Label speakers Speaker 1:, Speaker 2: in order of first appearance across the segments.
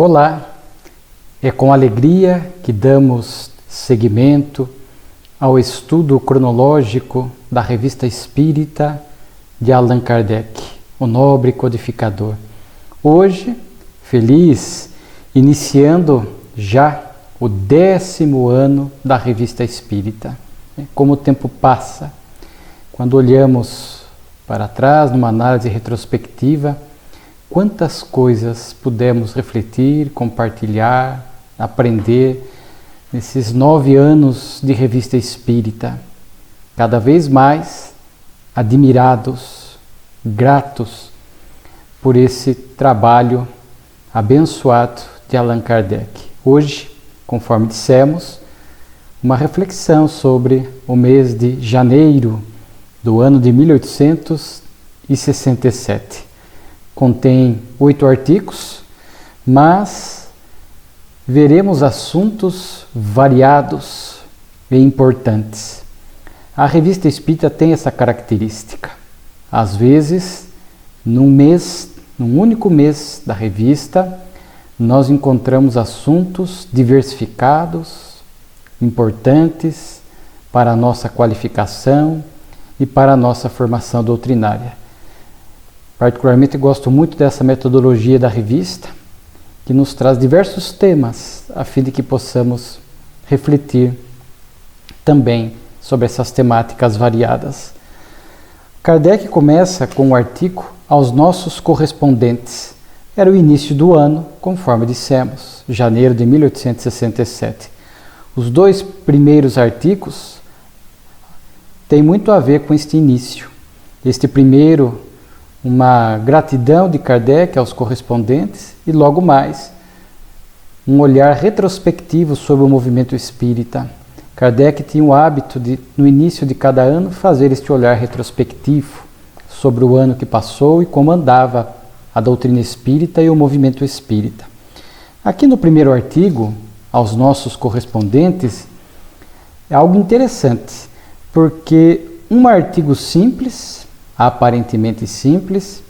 Speaker 1: Olá, é com alegria que damos seguimento ao estudo cronológico da Revista Espírita de Allan Kardec, o nobre codificador. Hoje, feliz, iniciando já o 10º ano da Revista Espírita. Como o tempo passa, quando olhamos para trás numa análise retrospectiva, quantas coisas pudemos refletir, compartilhar, aprender nesses 9 anos de Revista Espírita. Cada vez mais admirados, gratos por esse trabalho abençoado de Allan Kardec. Hoje, conforme dissemos, uma reflexão sobre o mês de janeiro do ano de 1867. Contém 8 artigos, mas veremos assuntos variados e importantes. A Revista Espírita tem essa característica. Às vezes, num único mês da revista, nós encontramos assuntos diversificados, importantes para a nossa qualificação e para a nossa formação doutrinária. Particularmente gosto muito dessa metodologia da revista, que nos traz diversos temas, a fim de que possamos refletir também sobre essas temáticas variadas. Kardec começa com o artigo aos nossos correspondentes. Era o início do ano, conforme dissemos, janeiro de 1867. Os 2 primeiros artigos têm muito a ver com este início. Este primeiro, uma gratidão de Kardec aos correspondentes e logo mais um olhar retrospectivo sobre o movimento espírita. Kardec tinha o hábito de, no início de cada ano, fazer este olhar retrospectivo sobre o ano que passou e como andava a doutrina espírita e o movimento espírita. Aqui no primeiro artigo, aos nossos correspondentes, é algo interessante, porque um artigo simples, aparentemente simples,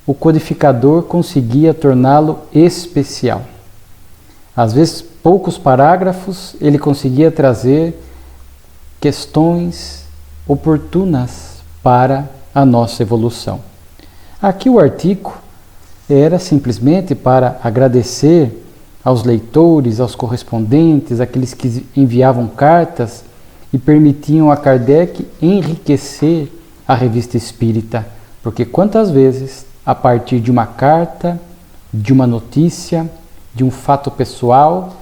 Speaker 1: o codificador conseguia torná-lo especial. Às vezes, poucos parágrafos, ele conseguia trazer questões oportunas para a nossa evolução. Aqui o artigo era simplesmente para agradecer aos leitores, aos correspondentes, aqueles que enviavam cartas e permitiam a Kardec enriquecer a Revista Espírita, porque quantas vezes, a partir de uma carta, de uma notícia, de um fato pessoal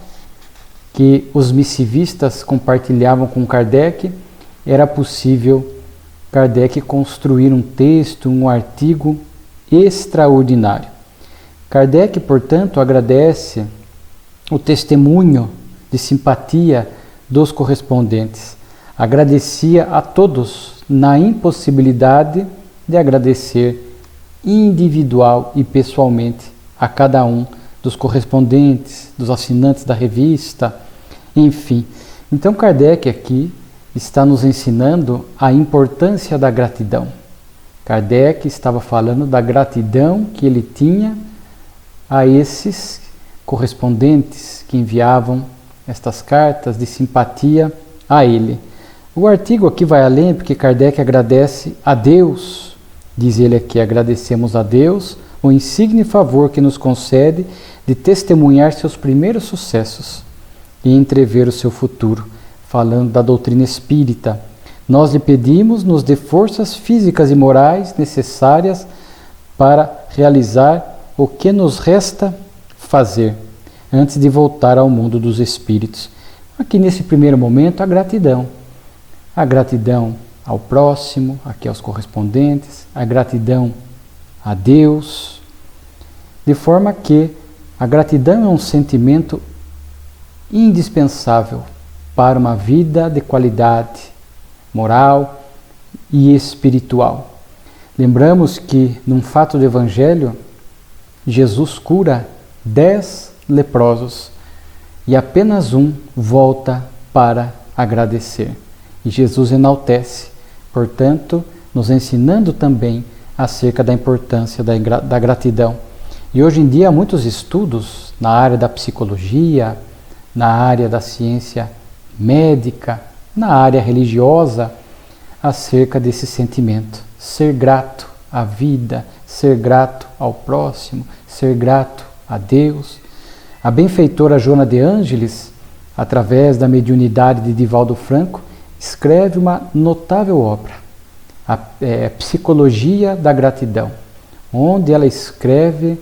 Speaker 1: que os missivistas compartilhavam com Kardec, era possível Kardec construir um texto, um artigo extraordinário. Kardec, portanto, agradece o testemunho de simpatia dos correspondentes. Agradecia a todos na impossibilidade de agradecer individual e pessoalmente a cada um dos correspondentes, dos assinantes da revista, enfim. Então Kardec aqui está nos ensinando a importância da gratidão. Kardec estava falando da gratidão que ele tinha a esses correspondentes que enviavam estas cartas de simpatia a ele. O artigo aqui vai além, porque Kardec agradece a Deus, diz ele aqui, agradecemos a Deus o insigne favor que nos concede de testemunhar seus primeiros sucessos e entrever o seu futuro, falando da doutrina espírita. Nós lhe pedimos, nos dê forças físicas e morais necessárias para realizar o que nos resta fazer, antes de voltar ao mundo dos espíritos. Aqui nesse primeiro momento, a gratidão ao próximo, aqui aos correspondentes, a gratidão a Deus, de forma que a gratidão é um sentimento indispensável para uma vida de qualidade moral e espiritual. Lembramos que, num fato do Evangelho, Jesus cura 10 leprosos e apenas um volta para agradecer. E Jesus enaltece, portanto, nos ensinando também acerca da importância da gratidão. E hoje em dia há muitos estudos na área da psicologia, na área da ciência médica, na área religiosa, acerca desse sentimento. Ser grato à vida, ser grato ao próximo, ser grato a Deus. A benfeitora Joana de Ângeles, através da mediunidade de Divaldo Franco, escreve uma notável obra, a Psicologia da Gratidão, onde ela escreve,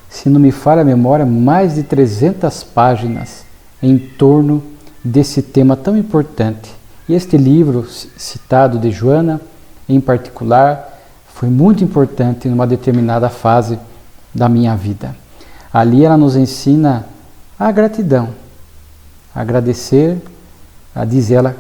Speaker 1: se não me falha a memória, mais de 300 páginas em torno desse tema tão importante. E este livro citado de Joana, em particular, foi muito importante numa determinada fase da minha vida. Ali ela nos ensina a gratidão, a agradecer, diz ela,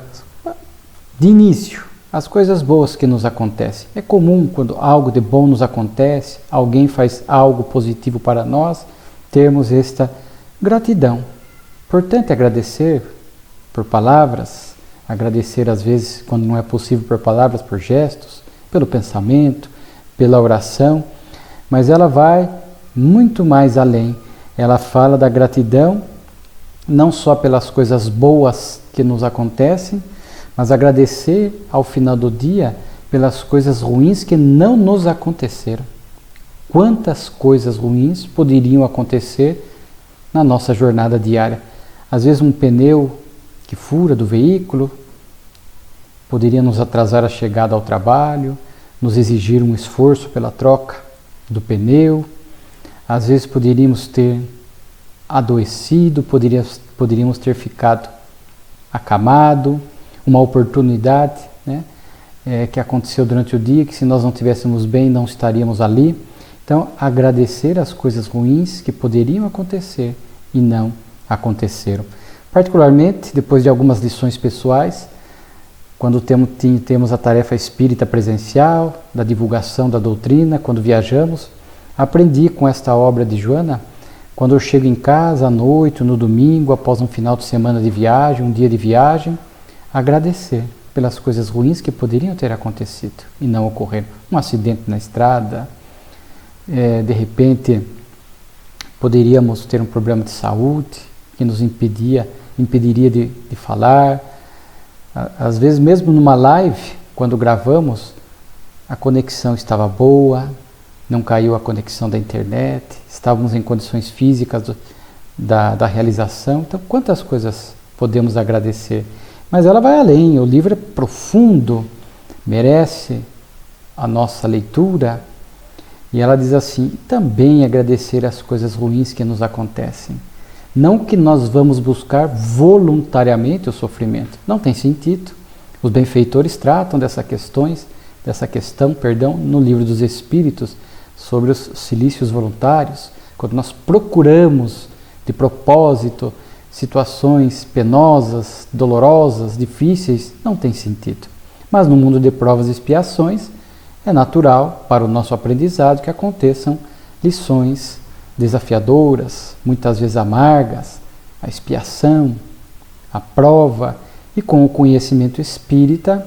Speaker 1: de início, as coisas boas que nos acontecem. É comum quando algo de bom nos acontece, alguém faz algo positivo para nós, termos esta gratidão. Importante agradecer por palavras, agradecer às vezes, quando não é possível por palavras, por gestos, pelo pensamento, pela oração, mas ela vai muito mais além. Ela fala da gratidão não só pelas coisas boas que nos acontecem, mas agradecer ao final do dia pelas coisas ruins que não nos aconteceram. Quantas coisas ruins poderiam acontecer na nossa jornada diária? Às vezes um pneu que fura do veículo poderia nos atrasar a chegada ao trabalho, nos exigir um esforço pela troca do pneu. Às vezes poderíamos ter adoecido, poderíamos ter ficado acamado, uma oportunidade, né, que aconteceu durante o dia, que se nós não estivéssemos bem, não estaríamos ali. Então, agradecer as coisas ruins que poderiam acontecer e não aconteceram. Particularmente, depois de algumas lições pessoais, quando temos a tarefa espírita presencial, da divulgação da doutrina, quando viajamos, aprendi com esta obra de Joana, quando eu chego em casa à noite, no domingo, após um final de semana de viagem, um dia de viagem, agradecer pelas coisas ruins que poderiam ter acontecido e não ocorreram. Um acidente na estrada, de repente poderíamos ter um problema de saúde que nos impediria de falar. Às vezes mesmo numa live, quando gravamos, a conexão estava boa, não caiu a conexão da internet, estávamos em condições físicas da realização. Então, quantas coisas podemos agradecer? Mas ela vai além, o livro é profundo, merece a nossa leitura. E ela diz assim, também agradecer as coisas ruins que nos acontecem. Não que nós vamos buscar voluntariamente o sofrimento, não tem sentido. Os benfeitores tratam dessa questão, no Livro dos Espíritos, sobre os silícios voluntários, quando nós procuramos de propósito situações penosas, dolorosas, difíceis, não tem sentido. Mas no mundo de provas e expiações, é natural para o nosso aprendizado que aconteçam lições desafiadoras, muitas vezes amargas, a expiação, a prova, e com o conhecimento espírita,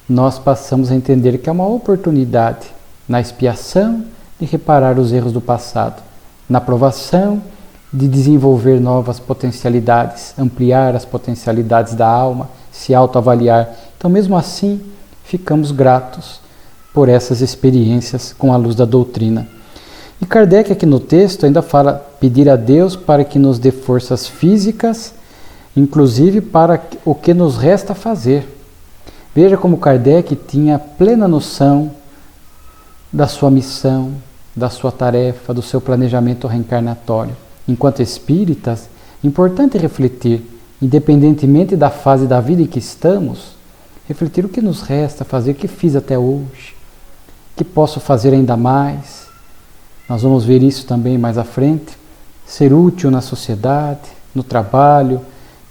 Speaker 1: nós passamos a entender que é uma oportunidade na expiação de reparar os erros do passado, na provação de desenvolver novas potencialidades, ampliar as potencialidades da alma, se autoavaliar. Então, mesmo assim, ficamos gratos por essas experiências com a luz da doutrina. E Kardec aqui no texto ainda fala pedir a Deus para que nos dê forças físicas, inclusive para o que nos resta fazer. Veja como Kardec tinha plena noção da sua missão, da sua tarefa, do seu planejamento reencarnatório. Enquanto espíritas, é importante refletir, independentemente da fase da vida em que estamos, refletir o que nos resta fazer, o que fiz até hoje, o que posso fazer ainda mais. Nós vamos ver isso também mais à frente. Ser útil na sociedade, no trabalho,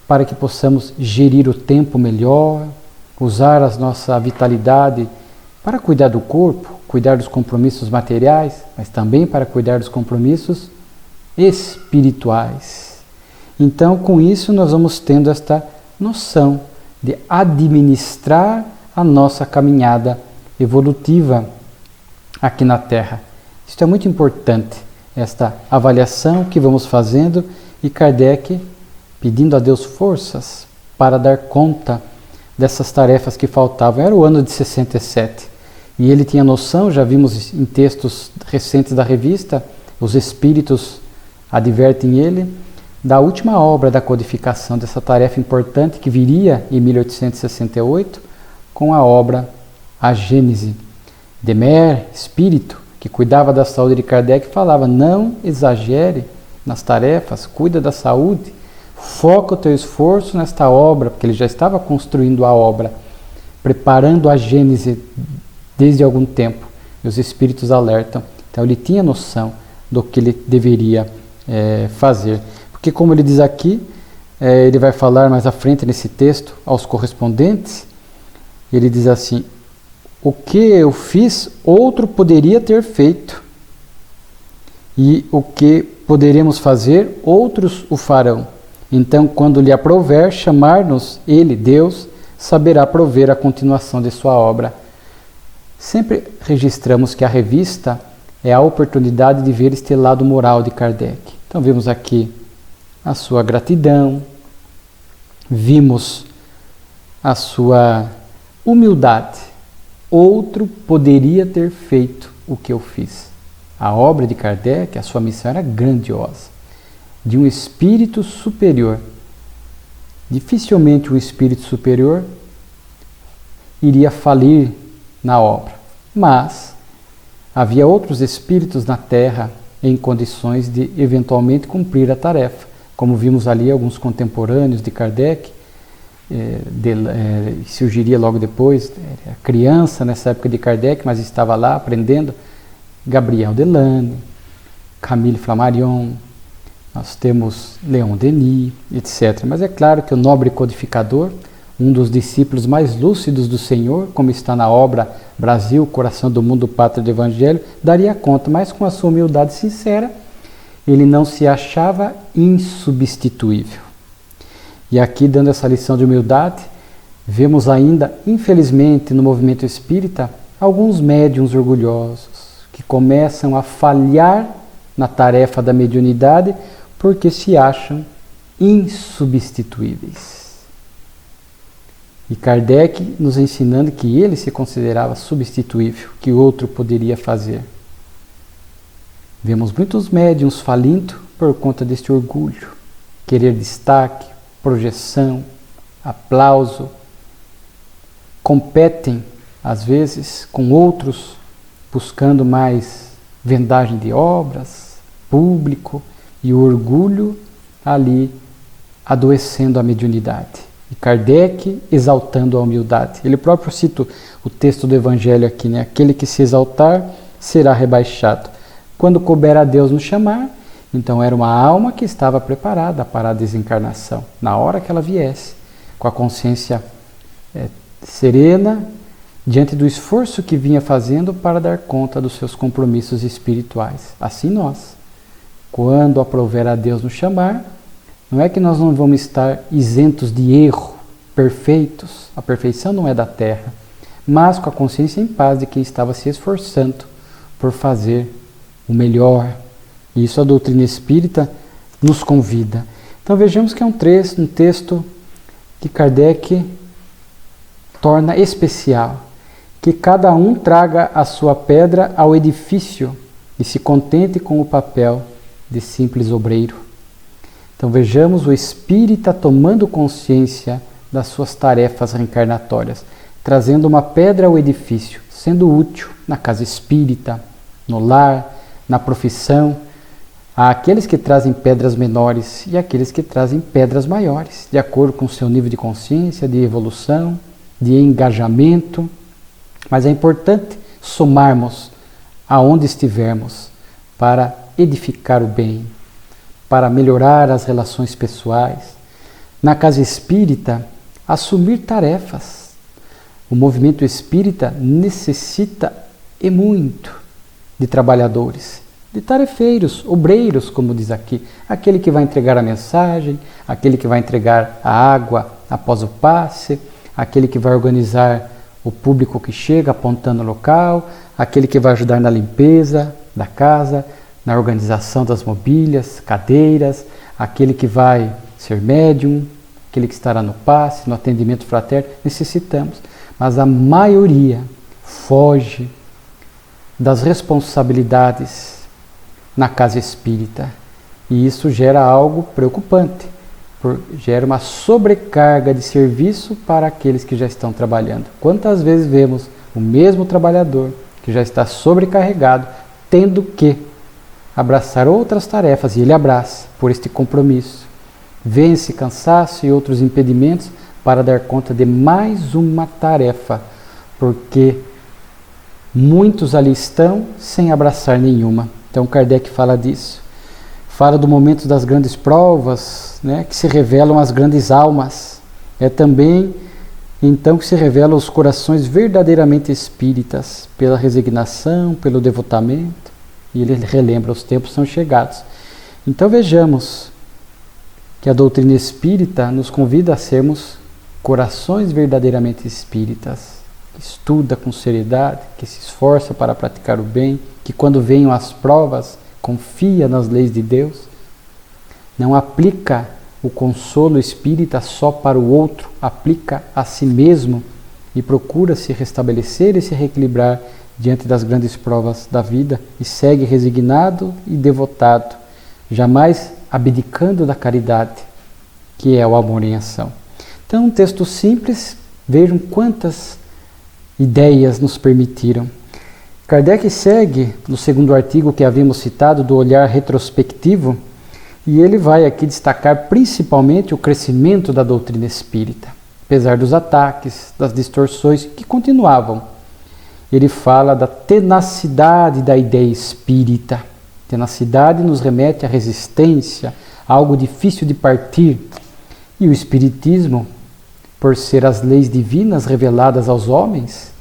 Speaker 1: para que possamos gerir o tempo melhor, usar a nossa vitalidade para cuidar do corpo, cuidar dos compromissos materiais, mas também para cuidar dos compromissos espirituais. Então, com isso, nós vamos tendo esta noção de administrar a nossa caminhada evolutiva aqui na Terra. Isso é muito importante. esta avaliação que vamos fazendo e Kardec pedindo a Deus forças para dar conta dessas tarefas que faltavam. Era o ano de 67 e ele tinha noção, já vimos em textos recentes da revista, os espíritos advertem ele da última obra da codificação dessa tarefa importante que viria em 1868 com a obra A Gênese. Demer, espírito, que cuidava da saúde de Kardec, falava: não exagere nas tarefas, cuida da saúde, foca o teu esforço nesta obra, porque ele já estava construindo a obra, preparando a Gênese desde algum tempo. E os espíritos alertam. Então ele tinha noção do que ele deveria fazer. Porque como ele diz aqui, ele vai falar mais à frente nesse texto aos correspondentes, ele diz assim: o que eu fiz, outro poderia ter feito. E o que poderemos fazer, outros o farão. Então, quando lhe aprouver chamar-nos, ele, Deus, saberá prover a continuação de sua obra. Sempre registramos que a revista é a oportunidade de ver este lado moral de Kardec. Então, vimos aqui a sua gratidão, vimos a sua humildade. Outro poderia ter feito o que eu fiz. A obra de Kardec, a sua missão era grandiosa, de um espírito superior. Dificilmente um espírito superior iria falir na obra, mas havia outros espíritos na Terra em condições de eventualmente cumprir a tarefa, como vimos ali alguns contemporâneos de Kardec. Surgiria logo depois, criança nessa época de Kardec, mas estava lá aprendendo, Gabriel Delane, Camille Flammarion, nós temos Leon Denis, etc. Mas é claro que o nobre codificador, um dos discípulos mais lúcidos do Senhor, como está na obra Brasil, Coração do Mundo, Pátria do Evangelho, daria conta, mas com a sua humildade sincera, ele não se achava insubstituível. E aqui, dando essa lição de humildade, vemos ainda, infelizmente, no movimento espírita, alguns médiuns orgulhosos que começam a falhar na tarefa da mediunidade porque se acham insubstituíveis. E Kardec nos ensinando que ele se considerava substituível, que outro poderia fazer. Vemos muitos médiuns falindo por conta deste orgulho, querer destaque, projeção, aplauso, competem às vezes com outros, buscando mais vendagem de obras, público, e o orgulho ali adoecendo a mediunidade. E Kardec exaltando a humildade. Ele próprio cita o texto do Evangelho aqui, né? Aquele que se exaltar será rebaixado. Quando couber a Deus nos chamar, então era uma alma que estava preparada para a desencarnação, na hora que ela viesse, com a consciência serena, diante do esforço que vinha fazendo para dar conta dos seus compromissos espirituais. Assim nós, quando aprouver a Deus nos chamar, não é que nós não vamos estar isentos de erro, perfeitos, a perfeição não é da terra, mas com a consciência em paz de quem estava se esforçando por fazer o melhor. E isso a doutrina espírita nos convida. Então vejamos que é um texto que Kardec torna especial. Que cada um traga a sua pedra ao edifício e se contente com o papel de simples obreiro. Então vejamos o espírita tomando consciência das suas tarefas reencarnatórias, trazendo uma pedra ao edifício, sendo útil na casa espírita, no lar, na profissão. Há aqueles que trazem pedras menores e aqueles que trazem pedras maiores, de acordo com o seu nível de consciência, de evolução, de engajamento. Mas é importante somarmos aonde estivermos para edificar o bem, para melhorar as relações pessoais. Na casa espírita, assumir tarefas. O movimento espírita necessita e muito de trabalhadores, de tarefeiros, obreiros, como diz aqui. Aquele que vai entregar a mensagem, aquele que vai entregar a água após o passe, aquele que vai organizar o público que chega apontando o local, aquele que vai ajudar na limpeza da casa, na organização das mobílias, cadeiras, aquele que vai ser médium, aquele que estará no passe, no atendimento fraterno, necessitamos. Mas a maioria foge das responsabilidades na casa espírita. E isso gera algo preocupante, gera uma sobrecarga de serviço para aqueles que já estão trabalhando. Quantas vezes vemos o mesmo trabalhador que já está sobrecarregado, tendo que abraçar outras tarefas, e ele abraça por este compromisso. Vence cansaço e outros impedimentos para dar conta de mais uma tarefa, porque muitos ali estão sem abraçar nenhuma. Então Kardec fala disso. Fala do momento das grandes provas, né, que se revelam as grandes almas. É também então que se revelam os corações verdadeiramente espíritas, pela resignação, pelo devotamento. E ele relembra, os tempos são chegados. Então vejamos que a doutrina espírita nos convida a sermos corações verdadeiramente espíritas, que estuda com seriedade, que se esforça para praticar o bem, que quando venham as provas, confia nas leis de Deus, não aplica o consolo espírita só para o outro, aplica a si mesmo e procura se restabelecer e se reequilibrar diante das grandes provas da vida e segue resignado e devotado, jamais abdicando da caridade, que é o amor em ação. Então, um texto simples, vejam quantas ideias nos permitiram. Kardec segue no segundo artigo que havíamos citado, do olhar retrospectivo, e ele vai aqui destacar principalmente o crescimento da doutrina espírita, apesar dos ataques, das distorções que continuavam. Ele fala da tenacidade da ideia espírita. Tenacidade nos remete à resistência, a algo difícil de partir. E o espiritismo, por ser as leis divinas reveladas aos homens,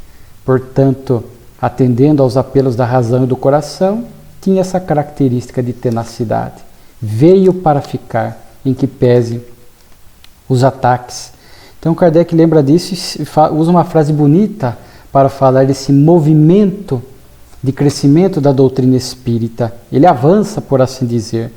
Speaker 1: portanto, atendendo aos apelos da razão e do coração, tinha essa característica de tenacidade. Veio para ficar, em que pese os ataques. Então Kardec lembra disso e usa uma frase bonita para falar desse movimento de crescimento da doutrina espírita. Ele avança, por assim dizer,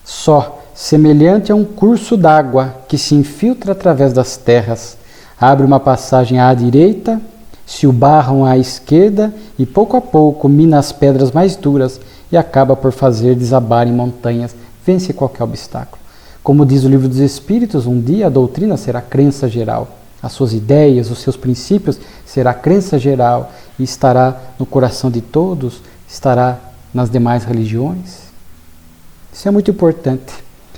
Speaker 1: só semelhante a um curso d'água que se infiltra através das terras, abre uma passagem à direita, se o barram à esquerda e pouco a pouco mina as pedras mais duras e acaba por fazer desabar em montanhas, vence qualquer obstáculo. Como diz o Livro dos Espíritos, um dia a doutrina será crença geral. As suas ideias, os seus princípios será crença geral e estará no coração de todos, estará nas demais religiões. Isso é muito importante.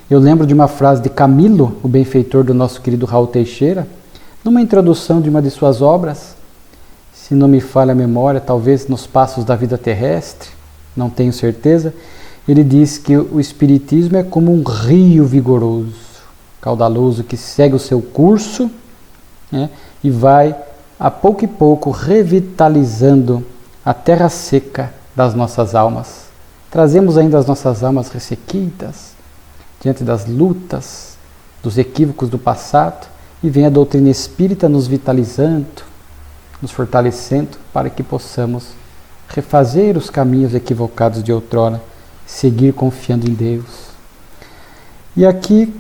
Speaker 1: Eu lembro de uma frase de Camilo, o benfeitor do nosso querido Raul Teixeira, numa introdução de uma de suas obras, se não me falha a memória, talvez Nos Passos da Vida Terrestre, não tenho certeza, ele diz que o Espiritismo é como um rio vigoroso, caudaloso, que segue o seu curso, né, e vai, a pouco e pouco, revitalizando a terra seca das nossas almas. Trazemos ainda as nossas almas ressequidas, diante das lutas, dos equívocos do passado, e vem a doutrina espírita nos vitalizando, nos fortalecendo, para que possamos refazer os caminhos equivocados de outrora, seguir confiando em Deus. E aqui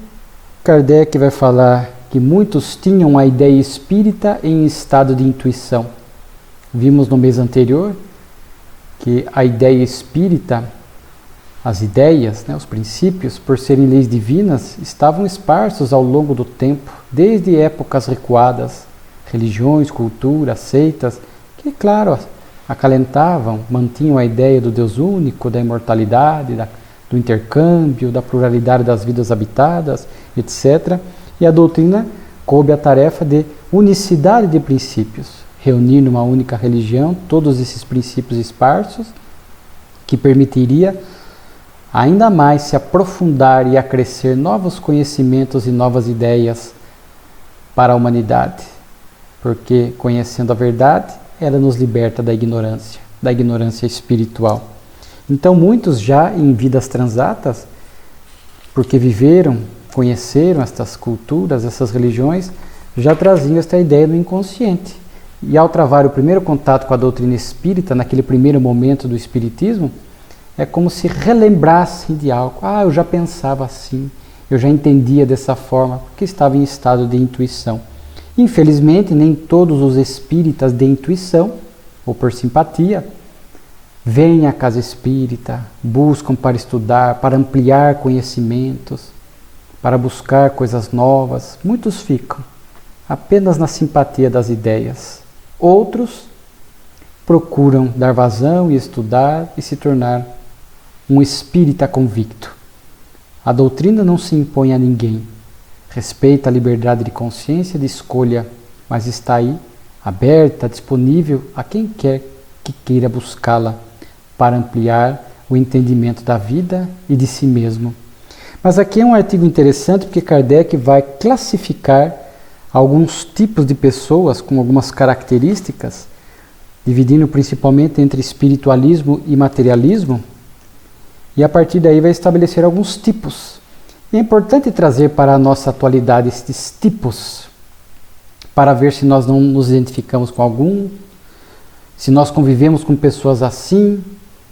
Speaker 1: Kardec vai falar que muitos tinham a ideia espírita em estado de intuição. Vimos no mês anterior que a ideia espírita, as ideias, os princípios, por serem leis divinas, estavam esparsos ao longo do tempo, desde épocas recuadas, religiões, culturas, seitas, que, claro, acalentavam, mantinham a ideia do Deus único, da imortalidade, do intercâmbio, da pluralidade das vidas habitadas, etc. E a doutrina coube a tarefa de unicidade de princípios, reunir numa única religião todos esses princípios esparsos, que permitiria ainda mais se aprofundar e acrescer novos conhecimentos e novas ideias para a humanidade, porque conhecendo a verdade, ela nos liberta da ignorância espiritual. Então muitos já em vidas transatas, porque viveram, conheceram estas culturas, essas religiões, já traziam esta ideia no inconsciente. E ao travar o primeiro contato com a doutrina espírita, naquele primeiro momento do espiritismo, É como se relembrassem de algo. Eu já pensava assim, eu já entendia dessa forma, porque estava em estado de intuição. Infelizmente, nem todos os espíritas de intuição, ou por simpatia, vêm à casa espírita, buscam para estudar, para ampliar conhecimentos, para buscar coisas novas. Muitos ficam apenas na simpatia das ideias. Outros procuram dar vazão e estudar e se tornar um espírita convicto. A doutrina não se impõe a ninguém. Respeita a liberdade de consciência e de escolha, mas está aí, aberta, disponível a quem quer que queira buscá-la para ampliar o entendimento da vida e de si mesmo. Mas aqui é um artigo interessante porque Kardec vai classificar alguns tipos de pessoas com algumas características, dividindo principalmente entre espiritualismo e materialismo, e a partir daí vai estabelecer alguns tipos. É importante trazer para a nossa atualidade estes tipos, para ver se nós não nos identificamos com algum, se nós convivemos com pessoas assim,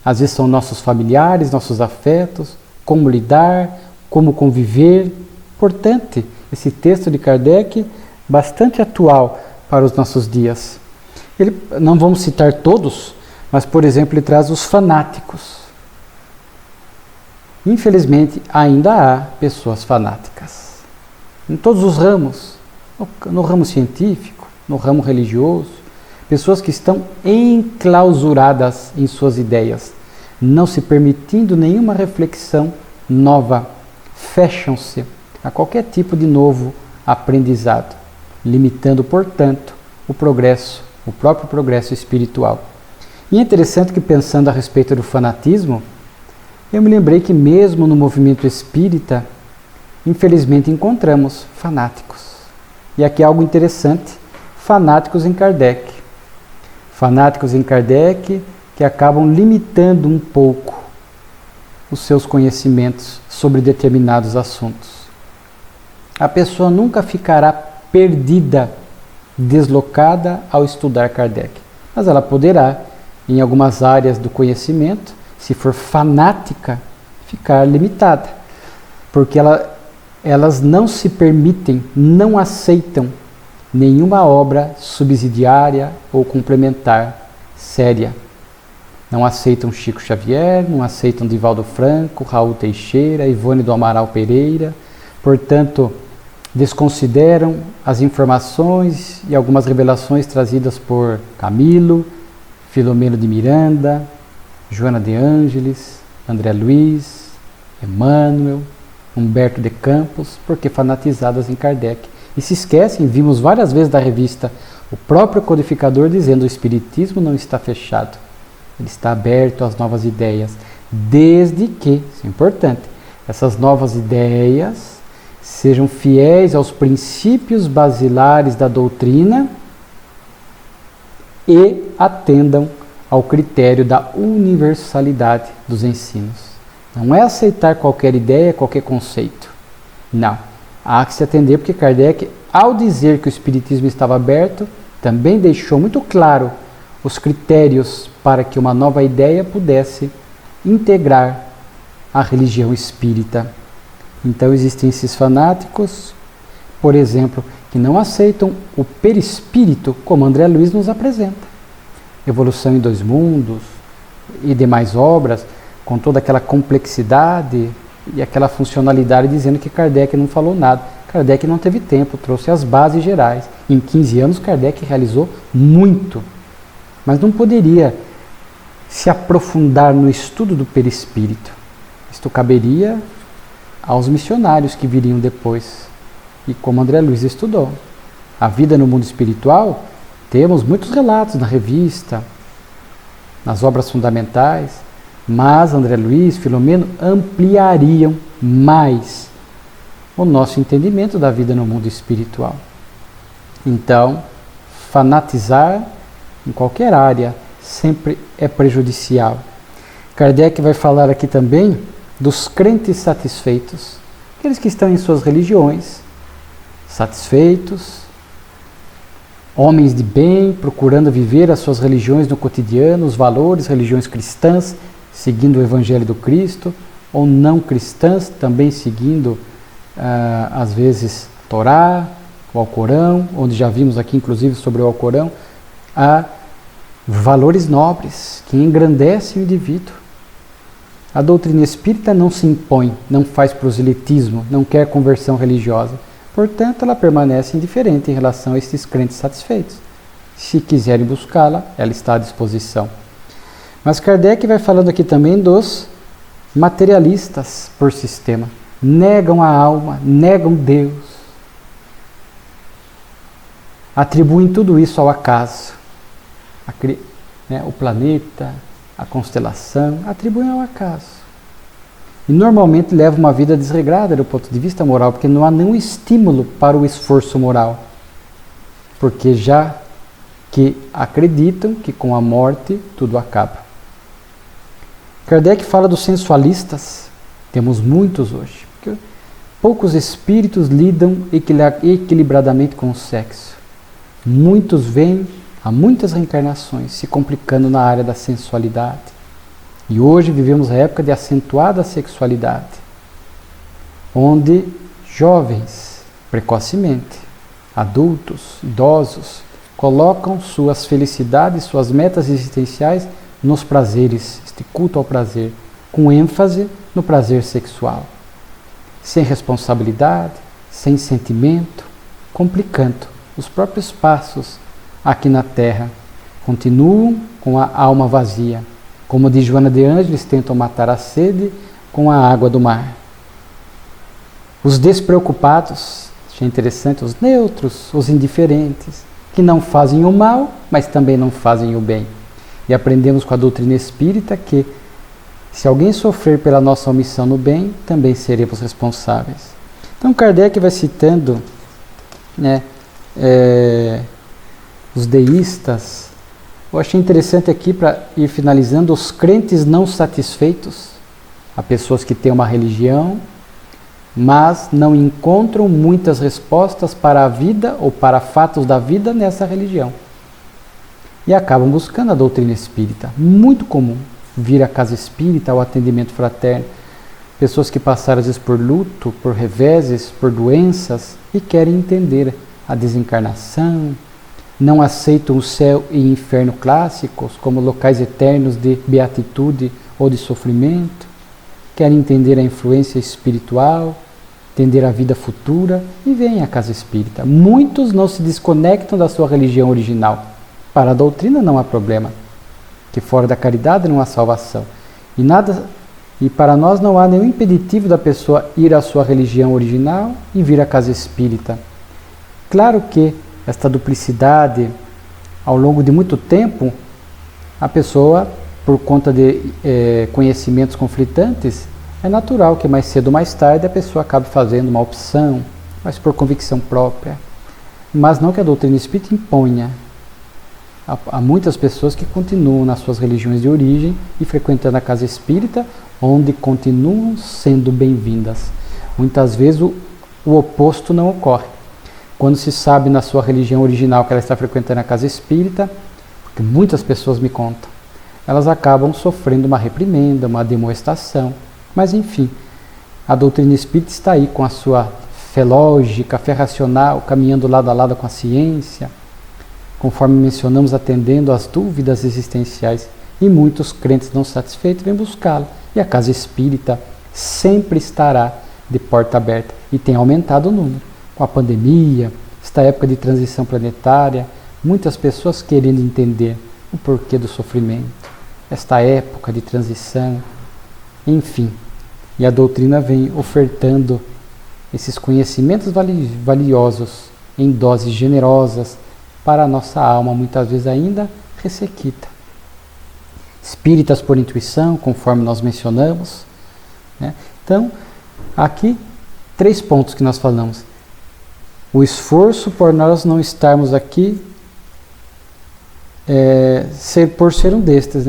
Speaker 1: às vezes são nossos familiares, nossos afetos, como lidar, como conviver. Importante esse texto de Kardec, bastante atual para os nossos dias. Não vamos citar todos, mas, por exemplo, ele traz os fanáticos. Infelizmente, ainda há pessoas fanáticas. Em todos os ramos, no ramo científico, no ramo religioso, pessoas que estão enclausuradas em suas ideias, não se permitindo nenhuma reflexão nova, fecham-se a qualquer tipo de novo aprendizado, limitando, portanto, o próprio progresso espiritual. E é interessante que, pensando a respeito do fanatismo, eu me lembrei que mesmo no movimento espírita, infelizmente encontramos fanáticos. E aqui é algo interessante, fanáticos em Kardec. Fanáticos em Kardec que acabam limitando um pouco os seus conhecimentos sobre determinados assuntos. A pessoa nunca ficará perdida, deslocada ao estudar Kardec, mas ela poderá, em algumas áreas do conhecimento, se for fanática, ficar limitada, porque elas não se permitem, não aceitam nenhuma obra subsidiária ou complementar séria. Não aceitam Chico Xavier, não aceitam Divaldo Franco, Raul Teixeira, Ivone do Amaral Pereira, portanto, desconsideram as informações e algumas revelações trazidas por Camilo, Filomeno de Miranda, Joana de Ângeles, André Luiz, Emmanuel, Humberto de Campos, porque fanatizadas em Kardec. E se esquecem, vimos várias vezes da revista o próprio codificador dizendo que o Espiritismo não está fechado, ele está aberto às novas ideias, desde que, isso é importante, essas novas ideias sejam fiéis aos princípios basilares da doutrina e atendam ao critério da universalidade dos ensinos. Não é aceitar qualquer ideia, qualquer conceito. Não. Há que se atender, porque Kardec, ao dizer que o Espiritismo estava aberto, também deixou muito claro os critérios para que uma nova ideia pudesse integrar a religião espírita. Então existem esses fanáticos, por exemplo, que não aceitam o perispírito, como André Luiz nos apresenta. Evolução em Dois Mundos e demais obras, com toda aquela complexidade e aquela funcionalidade, dizendo que Kardec não falou nada. Kardec não teve tempo, trouxe as bases gerais. Em 15 anos, Kardec realizou muito, mas não poderia se aprofundar no estudo do perispírito. Isto caberia aos missionários que viriam depois, e como André Luiz estudou. A vida no mundo espiritual, temos muitos relatos na revista, nas obras fundamentais, mas André Luiz, Filomeno ampliariam mais o nosso entendimento da vida no mundo espiritual. Então, fanatizar em qualquer área sempre é prejudicial. Kardec vai falar aqui também dos crentes satisfeitos, aqueles que estão em suas religiões, satisfeitos, homens de bem, procurando viver as suas religiões no cotidiano, os valores, religiões cristãs, seguindo o Evangelho do Cristo, ou não cristãs, também seguindo, às vezes, a Torá, o Alcorão, onde já vimos aqui, inclusive, sobre o Alcorão, há valores nobres que engrandecem o indivíduo. A doutrina espírita não se impõe, não faz proselitismo, não quer conversão religiosa. Portanto, ela permanece indiferente em relação a esses crentes satisfeitos. Se quiserem buscá-la, ela está à disposição. Mas Kardec vai falando aqui também dos materialistas por sistema. Negam a alma, negam Deus. Atribuem tudo isso ao acaso. O planeta, a constelação, atribuem ao acaso. E normalmente levam uma vida desregrada do ponto de vista moral, porque não há nenhum estímulo para o esforço moral. Porque já que acreditam que com a morte tudo acaba. Kardec fala dos sensualistas, temos muitos hoje. Poucos espíritos lidam equilibradamente com o sexo. Muitos vêm há muitas reencarnações se complicando na área da sensualidade. E hoje vivemos a época de acentuada sexualidade, onde jovens, precocemente, adultos, idosos, colocam suas felicidades, suas metas existenciais nos prazeres, este culto ao prazer, com ênfase no prazer sexual. Sem responsabilidade, sem sentimento, complicando os próprios passos aqui na Terra. Continuam com a alma vazia. Como diz Joana de Ângeles, tentam matar a sede com a água do mar. Os despreocupados, achei interessante, os neutros, os indiferentes, que não fazem o mal, mas também não fazem o bem. E aprendemos com a doutrina espírita que, se alguém sofrer pela nossa omissão no bem, também seremos responsáveis. Então Kardec vai citando os deístas. Eu achei interessante aqui, para ir finalizando, os crentes não satisfeitos. Há pessoas que têm uma religião, mas não encontram muitas respostas para a vida ou para fatos da vida nessa religião. E acabam buscando a doutrina espírita. Muito comum vir à casa espírita, ao atendimento fraterno. Pessoas que passaram às vezes por luto, por reveses, por doenças e querem entender a desencarnação, não aceitam o céu e inferno clássicos como locais eternos de beatitude ou de sofrimento, querem entender a influência espiritual, entender a vida futura e vêm à casa espírita. Muitos não se desconectam da sua religião original. Para a doutrina não há problema, que fora da caridade não há salvação. E para nós não há nenhum impeditivo da pessoa ir à sua religião original e vir à casa espírita. Claro que esta duplicidade, ao longo de muito tempo, a pessoa, por conta de conhecimentos conflitantes, é natural que mais cedo ou mais tarde a pessoa acabe fazendo uma opção, mas por convicção própria. Mas não que a doutrina espírita imponha. Há muitas pessoas que continuam nas suas religiões de origem e frequentando a casa espírita, onde continuam sendo bem-vindas. Muitas vezes o oposto não ocorre. Quando se sabe na sua religião original que ela está frequentando a casa espírita, porque muitas pessoas me contam, elas acabam sofrendo uma reprimenda, uma demoestação. Mas enfim, a doutrina espírita está aí com a sua fé lógica, fé racional, caminhando lado a lado com a ciência, conforme mencionamos, atendendo às dúvidas existenciais. E muitos crentes não satisfeitos vêm buscá-la. E a casa espírita sempre estará de porta aberta. E tem aumentado o número. Com a pandemia, esta época de transição planetária, muitas pessoas querendo entender o porquê do sofrimento, esta época de transição, enfim. E a doutrina vem ofertando esses conhecimentos valiosos em doses generosas para a nossa alma, muitas vezes ainda ressequida. Espíritas por intuição, conforme nós mencionamos. Então, aqui, 3 pontos que nós falamos. O esforço por nós não estarmos aqui por ser um destes,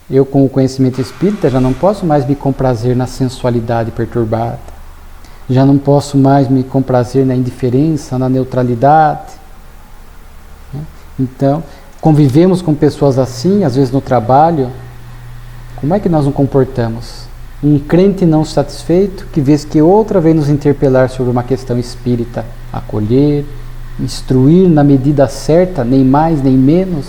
Speaker 1: Eu, com o conhecimento espírita, já não posso mais me comprazer na sensualidade perturbada. Já não posso mais me comprazer na indiferença, na neutralidade. Então, convivemos com pessoas assim, às vezes no trabalho, Como é que nós nos comportamos? Um crente não satisfeito, que vez que outra vem nos interpelar sobre uma questão espírita, acolher, instruir na medida certa, nem mais nem menos.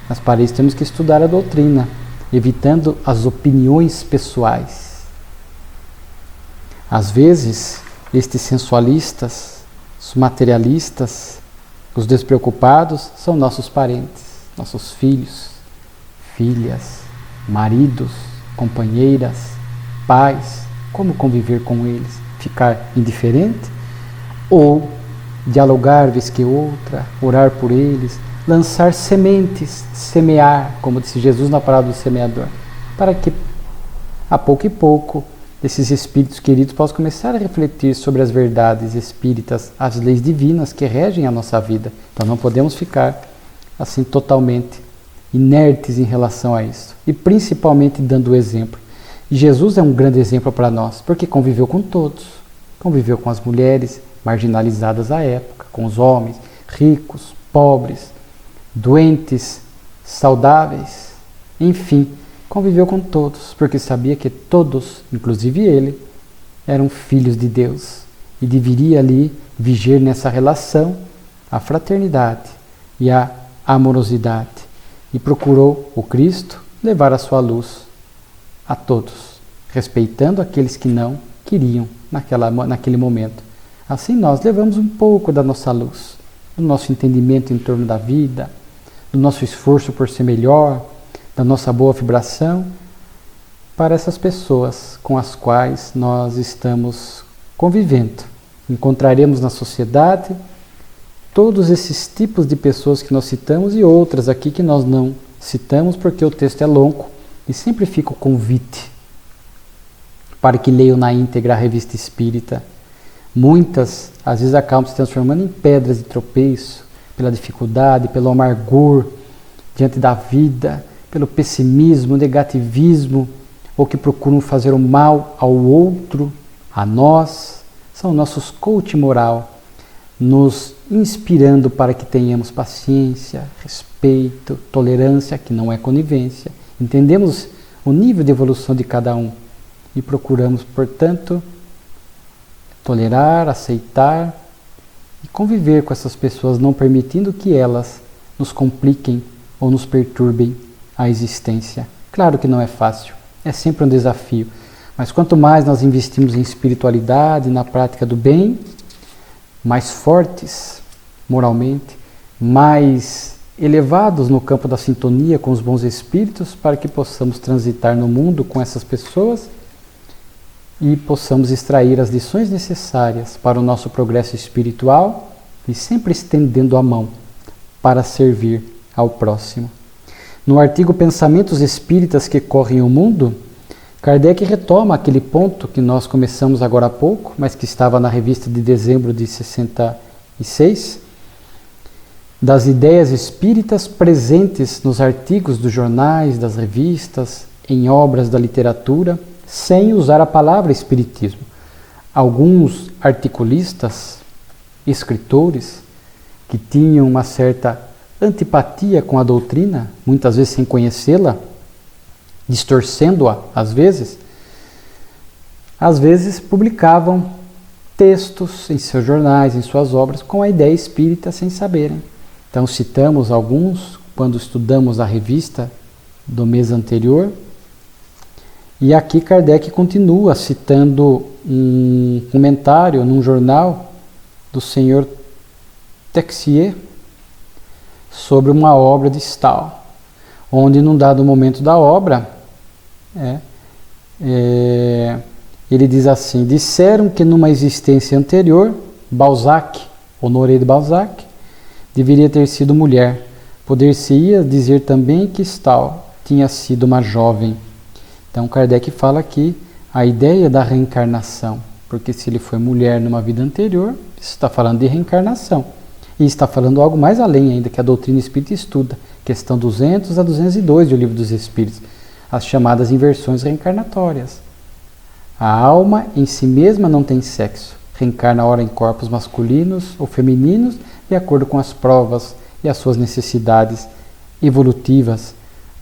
Speaker 1: Mas para isso temos que estudar a doutrina, evitando as opiniões pessoais. Às vezes, estes sensualistas, os materialistas, os despreocupados são nossos parentes, nossos filhos, filhas, maridos, companheiras, pais. Como conviver com eles? Ficar indiferente? Ou dialogar vez que outra, orar por eles, lançar sementes, semear, como disse Jesus na parábola do semeador, para que a pouco e pouco esses espíritos queridos possam começar a refletir sobre as verdades espíritas, as leis divinas que regem a nossa vida. Então não podemos ficar assim totalmente inertes em relação a isso. E principalmente dando o exemplo. E Jesus é um grande exemplo para nós, porque conviveu com todos. Conviveu com as mulheres marginalizadas à época, com os homens, ricos, pobres, doentes, saudáveis, enfim, conviveu com todos, porque sabia que todos, inclusive ele, eram filhos de Deus e deveria ali viger nessa relação a fraternidade e a amorosidade. E procurou o Cristo levar a sua luz a todos, respeitando aqueles que não queriam naquele momento. Assim nós levamos um pouco da nossa luz, do nosso entendimento em torno da vida, do nosso esforço por ser melhor, da nossa boa vibração, para essas pessoas com as quais nós estamos convivendo. Encontraremos na sociedade todos esses tipos de pessoas que nós citamos e outras aqui que nós não citamos porque o texto é longo e sempre fica o convite para que leiam na íntegra a Revista Espírita. Muitas, às vezes, acabam se transformando em pedras de tropeço, pela dificuldade, pelo amargor diante da vida, pelo pessimismo, negativismo, ou que procuram fazer o mal ao outro, a nós. São nossos coach moral, nos inspirando para que tenhamos paciência, respeito, tolerância, que não é conivência. Entendemos o nível de evolução de cada um e procuramos, portanto, tolerar, aceitar e conviver com essas pessoas, não permitindo que elas nos compliquem ou nos perturbem a existência. Claro que não é fácil, é sempre um desafio, mas quanto mais nós investimos em espiritualidade, na prática do bem, mais fortes moralmente, mais elevados no campo da sintonia com os bons espíritos, para que possamos transitar no mundo com essas pessoas e possamos extrair as lições necessárias para o nosso progresso espiritual e sempre estendendo a mão para servir ao próximo. No artigo Pensamentos Espíritas que Correm o Mundo, Kardec retoma aquele ponto que nós começamos agora há pouco, mas que estava na revista de dezembro de 66, das ideias espíritas presentes nos artigos dos jornais, das revistas, em obras da literatura, sem usar a palavra espiritismo. Alguns articulistas, escritores, que tinham uma certa antipatia com a doutrina, muitas vezes sem conhecê-la, distorcendo-a às vezes publicavam textos em seus jornais, em suas obras, com a ideia espírita sem saberem. Então citamos alguns quando estudamos a revista do mês anterior. E aqui Kardec continua citando um comentário num jornal do senhor Texier sobre uma obra de Stahl, onde num dado momento da obra ele diz assim: disseram que numa existência anterior Balzac, Honoré de Balzac, deveria ter sido mulher. Poder-se-ia dizer também que Stahl tinha sido uma jovem. Então Kardec fala aqui a ideia da reencarnação, porque se ele foi mulher numa vida anterior, isso está falando de reencarnação. E está falando algo mais além ainda, que a doutrina espírita estuda, questão 200 a 202 do Livro dos Espíritos, as chamadas inversões reencarnatórias. A alma em si mesma não tem sexo, reencarna ora em corpos masculinos ou femininos, de acordo com as provas e as suas necessidades evolutivas,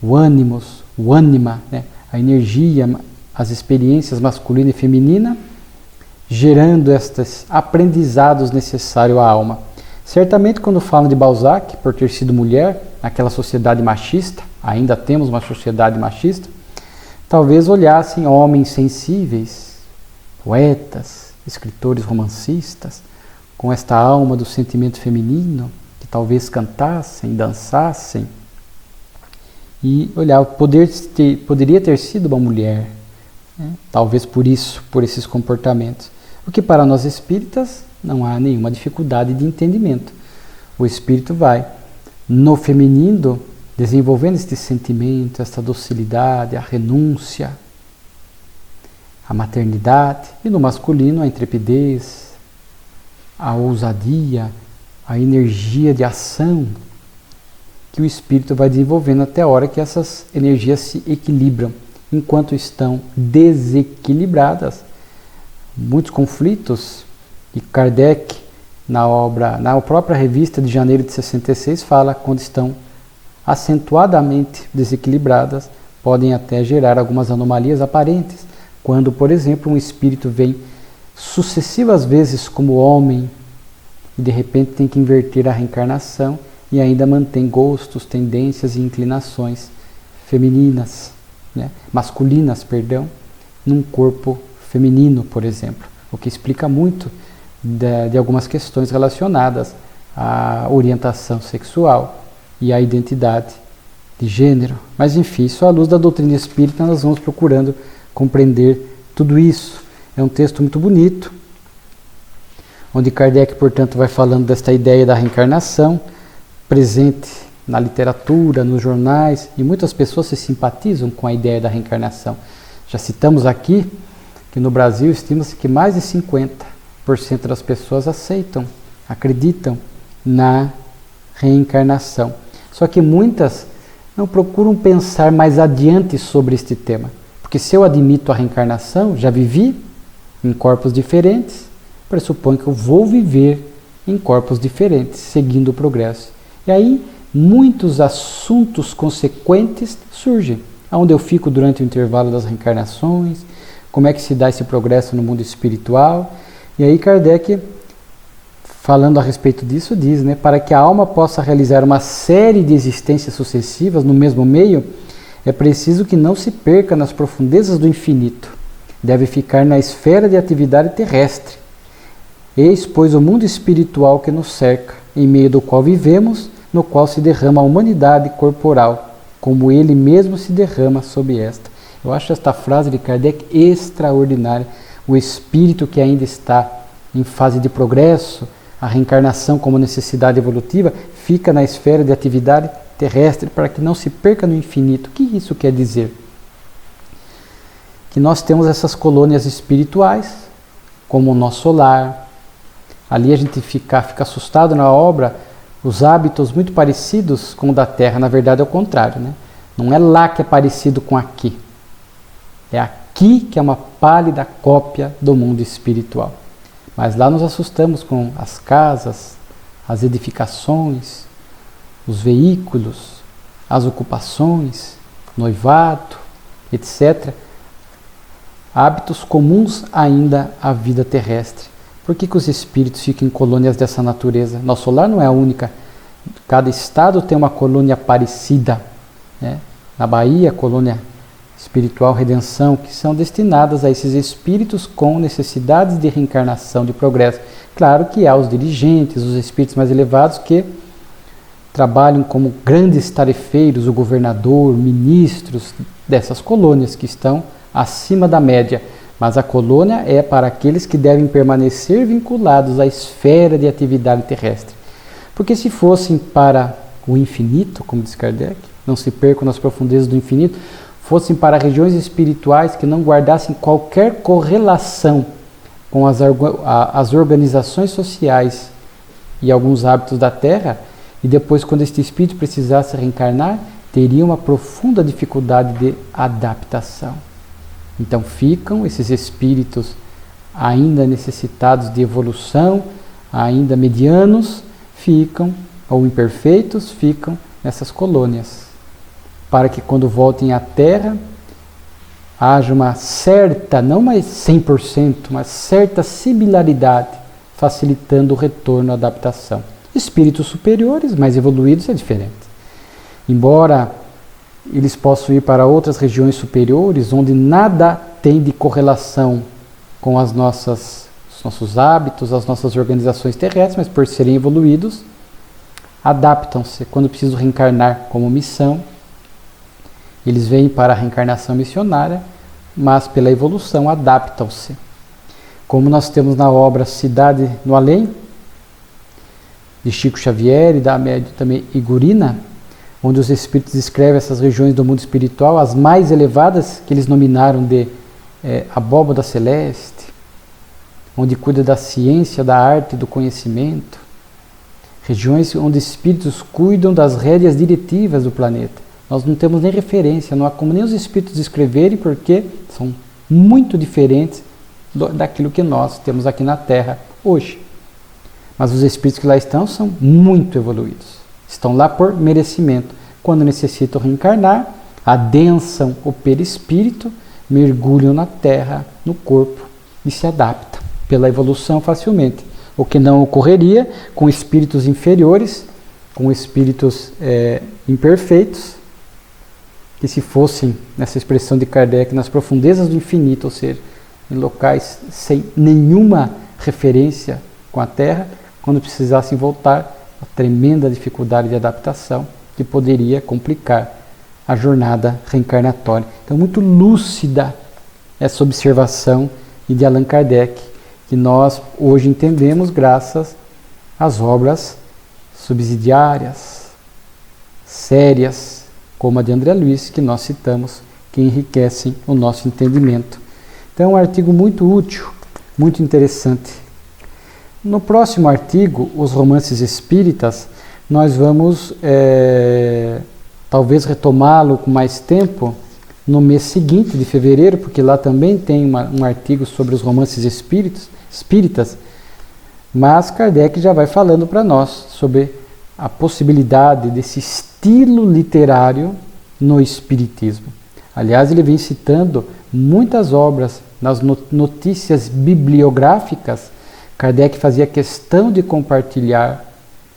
Speaker 1: o ânimos, o ânima, né? A energia, as experiências masculina e feminina, gerando estes aprendizados necessários à alma. Certamente, quando falam de Balzac, por ter sido mulher, naquela sociedade machista, ainda temos uma sociedade machista, talvez olhassem homens sensíveis, poetas, escritores romancistas, com esta alma do sentimento feminino, que talvez cantassem, dançassem, e olhar, poderia ter sido uma mulher, né? Talvez por isso, por esses comportamentos. O que para nós espíritas não há nenhuma dificuldade de entendimento. O espírito vai, no feminino, desenvolvendo este sentimento, esta docilidade, a renúncia, a maternidade, e no masculino a intrepidez, a ousadia, a energia de ação, que o espírito vai desenvolvendo até a hora que essas energias se equilibram. Enquanto estão desequilibradas, muitos conflitos, e Kardec, na própria revista de janeiro de 66, fala quando estão acentuadamente desequilibradas, podem até gerar algumas anomalias aparentes. Quando, por exemplo, um espírito vem sucessivas vezes como homem e de repente tem que inverter a reencarnação e ainda mantém gostos, tendências e inclinações femininas, né? Masculinas, perdão, num corpo feminino, por exemplo, o que explica muito de algumas questões relacionadas à orientação sexual e à identidade de gênero. Mas enfim, isso à luz da doutrina espírita nós vamos procurando compreender tudo isso. É um texto muito bonito, onde Kardec, portanto, vai falando desta ideia da reencarnação, presente na literatura, nos jornais, e muitas pessoas se simpatizam com a ideia da reencarnação. Já citamos aqui que no Brasil estima-se que mais de 50% das pessoas aceitam, acreditam na reencarnação. Só que muitas não procuram pensar mais adiante sobre este tema. Porque se eu admito a reencarnação, já vivi em corpos diferentes, pressupõe que eu vou viver em corpos diferentes, seguindo o progresso. E aí, muitos assuntos consequentes surgem. Onde eu fico durante o intervalo das reencarnações, como é que se dá esse progresso no mundo espiritual. E aí Kardec, falando a respeito disso, diz, né, para que a alma possa realizar uma série de existências sucessivas no mesmo meio, é preciso que não se perca nas profundezas do infinito. Deve ficar na esfera de atividade terrestre. Eis, pois, o mundo espiritual que nos cerca, em meio do qual vivemos, no qual se derrama a humanidade corporal, como ele mesmo se derrama sob esta. Eu acho esta frase de Kardec extraordinária. O espírito que ainda está em fase de progresso, a reencarnação como necessidade evolutiva, fica na esfera de atividade terrestre para que não se perca no infinito. O que isso quer dizer? Que nós temos essas colônias espirituais, como o nosso lar. Ali a gente fica assustado na obra, os hábitos muito parecidos com o da Terra. Na verdade é o contrário, né? Não é lá que é parecido com aqui. É aqui que é uma pálida cópia do mundo espiritual. Mas lá nos assustamos com as casas, as edificações, os veículos, as ocupações, noivado, etc. Hábitos comuns ainda à vida terrestre. Por que os espíritos ficam em colônias dessa natureza? Nosso lar não é a única. Cada estado tem uma colônia parecida, né? Na Bahia, a colônia espiritual Redenção, que são destinadas a esses espíritos com necessidades de reencarnação, de progresso. Claro que há os dirigentes, os espíritos mais elevados que trabalham como grandes tarefeiros, o governador, ministros dessas colônias que estão acima da média. Mas a colônia é para aqueles que devem permanecer vinculados à esfera de atividade terrestre. Porque se fossem para o infinito, como diz Kardec, não se percam nas profundezas do infinito, fossem para regiões espirituais que não guardassem qualquer correlação com as organizações sociais e alguns hábitos da Terra, e depois, quando este espírito precisasse reencarnar, teria uma profunda dificuldade de adaptação. Então ficam esses espíritos ainda necessitados de evolução, ainda medianos, ficam, ou imperfeitos, ficam nessas colônias, para que quando voltem à Terra haja uma certa, não mais 100%, mas certa similaridade, facilitando o retorno à adaptação. Espíritos superiores, mais evoluídos, é diferente. Embora eles possam ir para outras regiões superiores, onde nada tem de correlação com os nossos hábitos, as nossas organizações terrestres, mas por serem evoluídos, adaptam-se quando precisam reencarnar como missão. Eles vêm para a reencarnação missionária, mas pela evolução adaptam-se. Como nós temos na obra Cidade no Além, de Chico Xavier e da médium também Igurina, onde os espíritos descrevem essas regiões do mundo espiritual, as mais elevadas, que eles nominaram de abóbada celeste, onde cuida da ciência, da arte, do conhecimento. Regiões onde espíritos cuidam das rédeas diretivas do planeta. Nós não temos nem referência, não há como nem os espíritos descreverem, porque são muito diferentes daquilo que nós temos aqui na Terra hoje. Mas os espíritos que lá estão são muito evoluídos. Estão lá por merecimento. Quando necessitam reencarnar, adensam o perispírito, mergulham na Terra, no corpo e se adaptam pela evolução facilmente. O que não ocorreria com espíritos inferiores, com espíritos imperfeitos, que se fossem, nessa expressão de Kardec, nas profundezas do infinito, ou seja, em locais sem nenhuma referência com a Terra, quando precisassem voltar, a tremenda dificuldade de adaptação que poderia complicar a jornada reencarnatória. Então, muito lúcida essa observação de Allan Kardec, que nós hoje entendemos graças às obras subsidiárias, sérias, como a de André Luiz, que nós citamos, que enriquecem o nosso entendimento. Então, é um artigo muito útil, muito interessante. No próximo artigo, os romances espíritas, nós vamos talvez retomá-lo com mais tempo no mês seguinte, de fevereiro, porque lá também tem um artigo sobre os romances espíritas, mas Kardec já vai falando para nós sobre a possibilidade desse estilo literário no espiritismo. Aliás, ele vem citando muitas obras nas notícias bibliográficas. Kardec fazia questão de compartilhar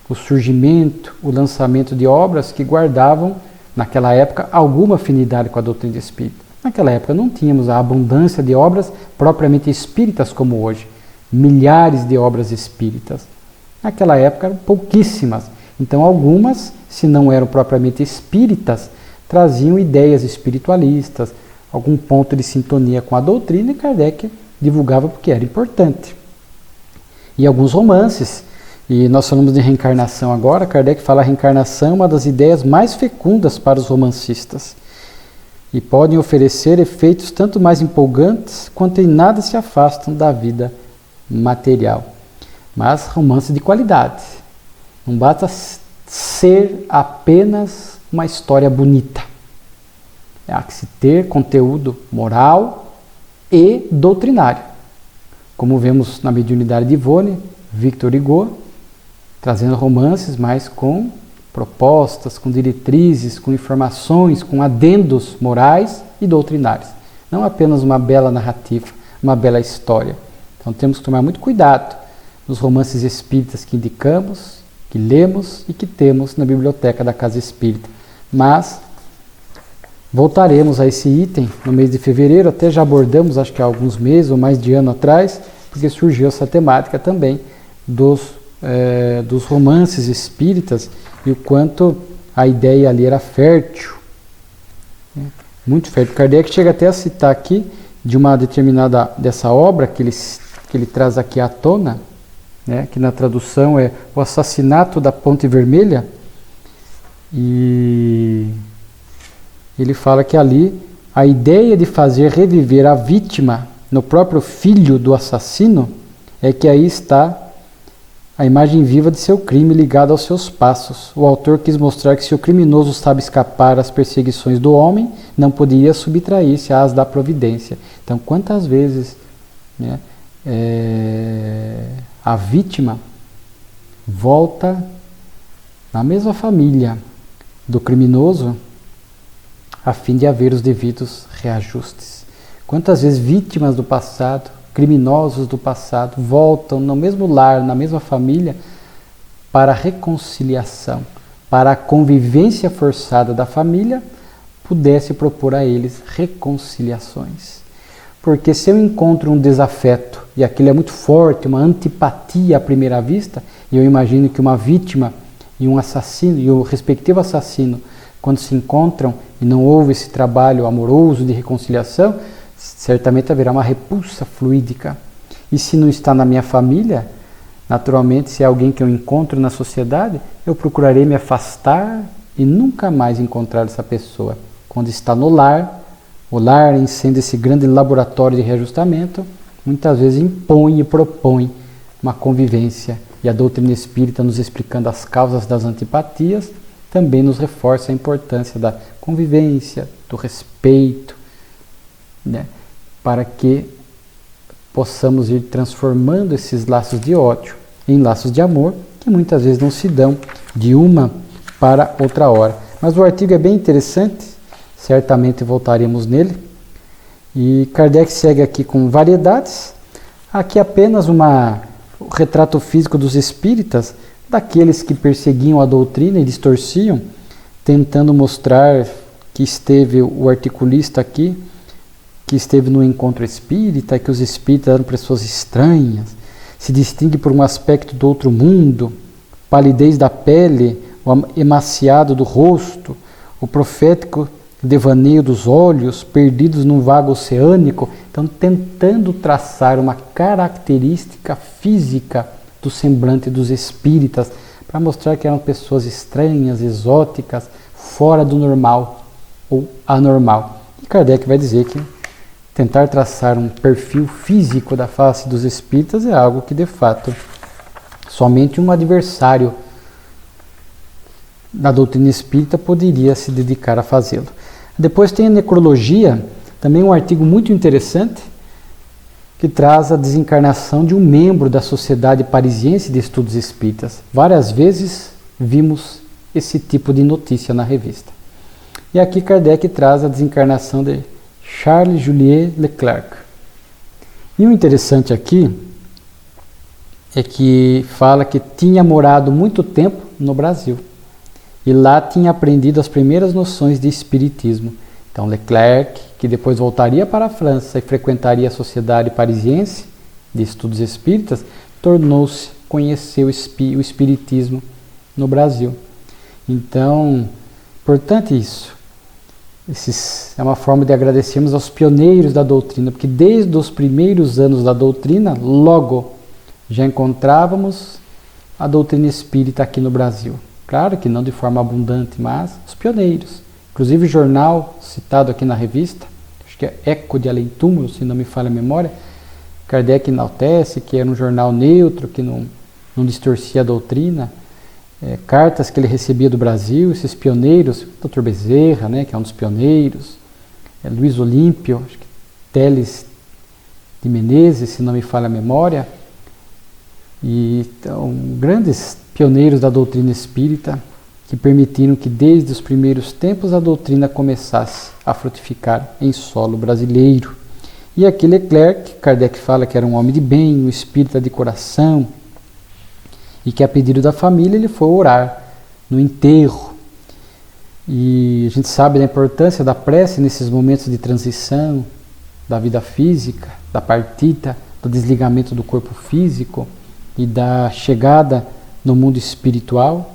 Speaker 1: o surgimento, o lançamento de obras que guardavam, naquela época, alguma afinidade com a doutrina espírita. Naquela época não tínhamos a abundância de obras propriamente espíritas como hoje. Milhares de obras espíritas. Naquela época eram pouquíssimas. Então algumas, se não eram propriamente espíritas, traziam ideias espiritualistas, algum ponto de sintonia com a doutrina, e Kardec divulgava porque era importante. E alguns romances, e nós falamos de reencarnação agora, Kardec fala que a reencarnação é uma das ideias mais fecundas para os romancistas, e podem oferecer efeitos tanto mais empolgantes, quanto em nada se afastam da vida material. Mas romance de qualidade. Não basta ser apenas uma história bonita. Há que se ter conteúdo moral e doutrinário. Como vemos na mediunidade de Ivone, Victor Hugo, trazendo romances, mas com propostas, com diretrizes, com informações, com adendos morais e doutrinários. Não apenas uma bela narrativa, uma bela história. Então temos que tomar muito cuidado nos romances espíritas que indicamos, que lemos e que temos na biblioteca da Casa Espírita. Mas voltaremos a esse item no mês de fevereiro, até já abordamos, acho que há alguns meses ou mais de ano atrás, porque surgiu essa temática também dos romances espíritas e o quanto a ideia ali era fértil, muito fértil. Kardec chega até a citar aqui de uma determinada dessa obra que ele traz aqui à tona, que na tradução é O Assassinato da Ponte Vermelha, e ele fala que ali a ideia de fazer reviver a vítima no próprio filho do assassino é que aí está a imagem viva de seu crime ligada aos seus passos. O autor quis mostrar que se o criminoso sabe escapar às perseguições do homem, não poderia subtrair-se às da providência. Então, quantas vezes a vítima volta na mesma família do criminoso a fim de haver os devidos reajustes. Quantas vezes vítimas do passado, criminosos do passado, voltam no mesmo lar, na mesma família, para a reconciliação, para a convivência forçada da família, pudesse propor a eles reconciliações. Porque se eu encontro um desafeto, e aquilo é muito forte, uma antipatia à primeira vista, e eu imagino que uma vítima e um assassino, e o respectivo assassino, quando se encontram e não houve esse trabalho amoroso de reconciliação, certamente haverá uma repulsa fluídica. E se não está na minha família, naturalmente, se é alguém que eu encontro na sociedade, eu procurarei me afastar e nunca mais encontrar essa pessoa. Quando está no lar, o lar, em sendo esse grande laboratório de reajustamento, muitas vezes impõe e propõe uma convivência. E a doutrina espírita, nos explicando as causas das antipatias, também nos reforça a importância da convivência, do respeito, né, para que possamos ir transformando esses laços de ódio em laços de amor, que muitas vezes não se dão de uma para outra hora. Mas o artigo é bem interessante, certamente voltaremos nele. E Kardec segue aqui com variedades. Aqui apenas um retrato físico dos espíritas, daqueles que perseguiam a doutrina e distorciam, tentando mostrar que esteve o articulista aqui, que esteve no encontro espírita, que os espíritas eram pessoas estranhas, se distingue por um aspecto do outro mundo, palidez da pele, o emaciado do rosto, o profético devaneio dos olhos, perdidos num vago oceânico. Então, tentando traçar uma característica física do semblante dos espíritas, para mostrar que eram pessoas estranhas, exóticas, fora do normal ou anormal. E Kardec vai dizer que tentar traçar um perfil físico da face dos espíritas é algo que, de fato, somente um adversário da doutrina espírita poderia se dedicar a fazê-lo. Depois tem a necrologia, também um artigo muito interessante, que traz a desencarnação de um membro da Sociedade Parisiense de Estudos Espíritas. Várias vezes vimos esse tipo de notícia na revista. E aqui Kardec traz a desencarnação de Charles Juliet Leclerc. E o interessante aqui é que fala que tinha morado muito tempo no Brasil e lá tinha aprendido as primeiras noções de espiritismo. Então Leclerc, que depois voltaria para a França e frequentaria a Sociedade Parisiense de Estudos Espíritas, tornou-se conhecer o espiritismo no Brasil. Então, importante isso. É uma forma de agradecermos aos pioneiros da doutrina, porque desde os primeiros anos da doutrina, logo já encontrávamos a doutrina espírita aqui no Brasil. Claro que não de forma abundante, mas os pioneiros. Inclusive o jornal citado aqui na revista, acho que é Eco de Além Túmulo, se não me falha a memória, Kardec enaltece que era um jornal neutro, que não distorcia a doutrina. Cartas que ele recebia do Brasil, esses pioneiros, Dr. Bezerra, né, que é um dos pioneiros, Luiz Olímpio, acho que Teles de Menezes, se não me falha a memória, e então, grandes pioneiros da doutrina espírita que permitiram que desde os primeiros tempos a doutrina começasse a frutificar em solo brasileiro. E aqui Leclerc, Kardec fala que era um homem de bem, um espírita de coração, e que a pedido da família ele foi orar no enterro. E a gente sabe da importância da prece nesses momentos de transição da vida física, da partida, do desligamento do corpo físico e da chegada no mundo espiritual.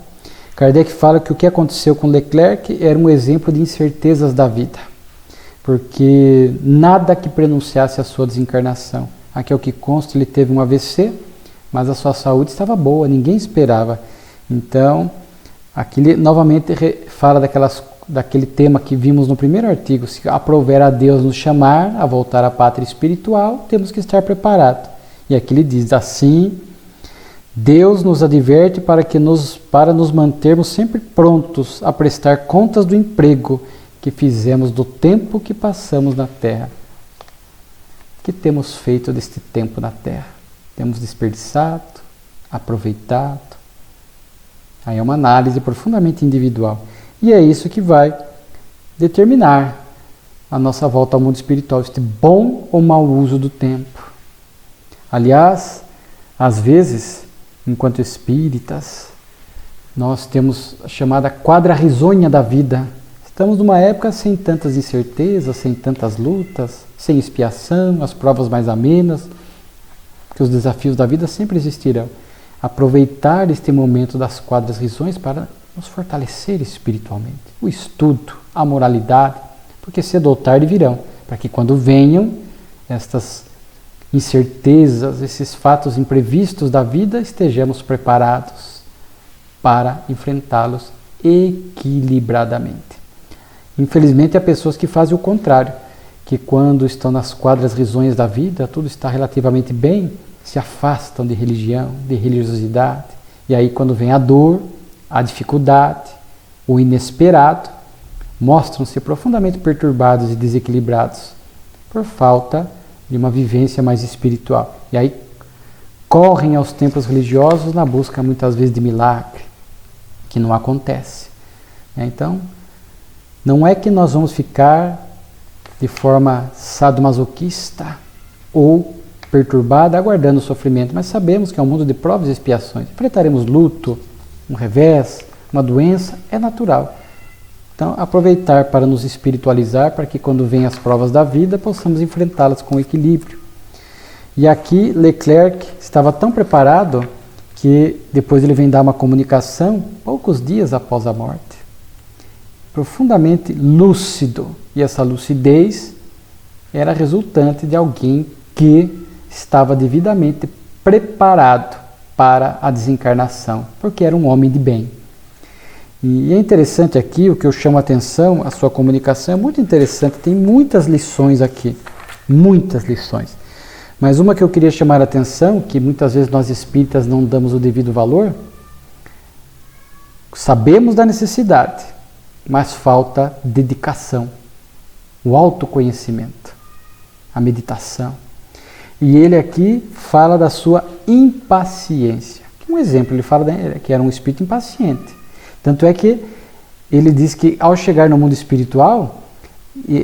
Speaker 1: Kardec fala que o que aconteceu com Leclerc era um exemplo de incertezas da vida, porque nada que prenunciasse a sua desencarnação. Aqui é o que consta, ele teve um AVC, mas a sua saúde estava boa, ninguém esperava. Então, aqui ele novamente fala daquele tema que vimos no primeiro artigo: se aprouver a Deus nos chamar a voltar à pátria espiritual, temos que estar preparados. E aqui ele diz assim: Deus nos adverte para nos mantermos sempre prontos a prestar contas do emprego que fizemos do tempo que passamos na terra. O que temos feito deste tempo na terra? Temos desperdiçado, aproveitado? Aí é uma análise profundamente individual. E é isso que vai determinar a nossa volta ao mundo espiritual, este bom ou mau uso do tempo. Aliás, às vezes, enquanto espíritas, nós temos a chamada quadra risonha da vida. Estamos numa época sem tantas incertezas, sem tantas lutas, sem expiação, as provas mais amenas, porque os desafios da vida sempre existirão. Aproveitar este momento das quadras risonhas para nos fortalecer espiritualmente. O estudo, a moralidade, porque cedo ou tarde virão, para que quando venham estas incertezas, esses fatos imprevistos da vida, estejamos preparados para enfrentá-los equilibradamente. Infelizmente, há pessoas que fazem o contrário, que quando estão nas quadras risonhas da vida, tudo está relativamente bem, se afastam de religião, de religiosidade, e aí quando vem a dor, a dificuldade, o inesperado, mostram-se profundamente perturbados e desequilibrados por falta de uma vivência mais espiritual. E aí correm aos templos religiosos na busca muitas vezes de milagre, que não acontece. Então, não é que nós vamos ficar de forma sadomasoquista ou perturbada aguardando o sofrimento, mas sabemos que é um mundo de provas e expiações. Enfrentaremos luto, um revés, uma doença, é natural. Então, aproveitar para nos espiritualizar, para que quando vêm as provas da vida, possamos enfrentá-las com equilíbrio. E aqui, Leclerc estava tão preparado que depois ele vem dar uma comunicação, poucos dias após a morte. Profundamente lúcido. E essa lucidez era resultante de alguém que estava devidamente preparado para a desencarnação, porque era um homem de bem. E é interessante aqui, o que eu chamo a atenção, a sua comunicação é muito interessante, tem muitas lições aqui, muitas lições. Mas uma que eu queria chamar a atenção, que muitas vezes nós espíritas não damos o devido valor, sabemos da necessidade, mas falta dedicação, o autoconhecimento, a meditação. E ele aqui fala da sua impaciência. Um exemplo, ele fala que era um espírito impaciente. Tanto é que ele diz que ao chegar no mundo espiritual,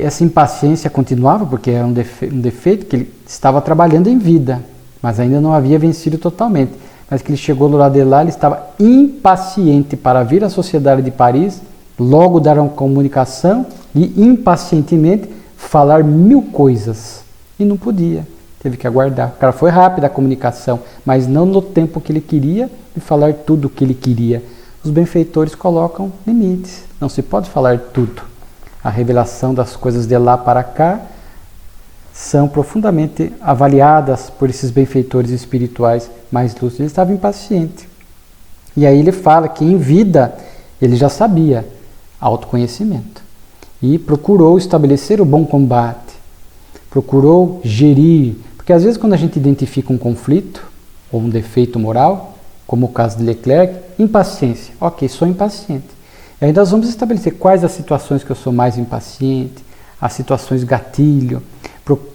Speaker 1: essa impaciência continuava, porque era um defeito que ele estava trabalhando em vida, mas ainda não havia vencido totalmente. Mas que ele chegou do lado de lá, ele estava impaciente para vir à Sociedade de Paris, logo dar uma comunicação e impacientemente falar 1000 coisas. E não podia, teve que aguardar. O cara foi rápido a comunicação, mas não no tempo que ele queria de falar tudo o que ele queria. Os benfeitores colocam limites, não se pode falar tudo. A revelação das coisas de lá para cá são profundamente avaliadas por esses benfeitores espirituais mais lúcidos. Ele estava impaciente. E aí ele fala que em vida ele já sabia autoconhecimento e procurou estabelecer o bom combate, procurou gerir, porque às vezes quando a gente identifica um conflito ou um defeito moral, como o caso de Leclerc, impaciência. Ok, sou impaciente. E aí nós vamos estabelecer quais as situações que eu sou mais impaciente, as situações gatilho,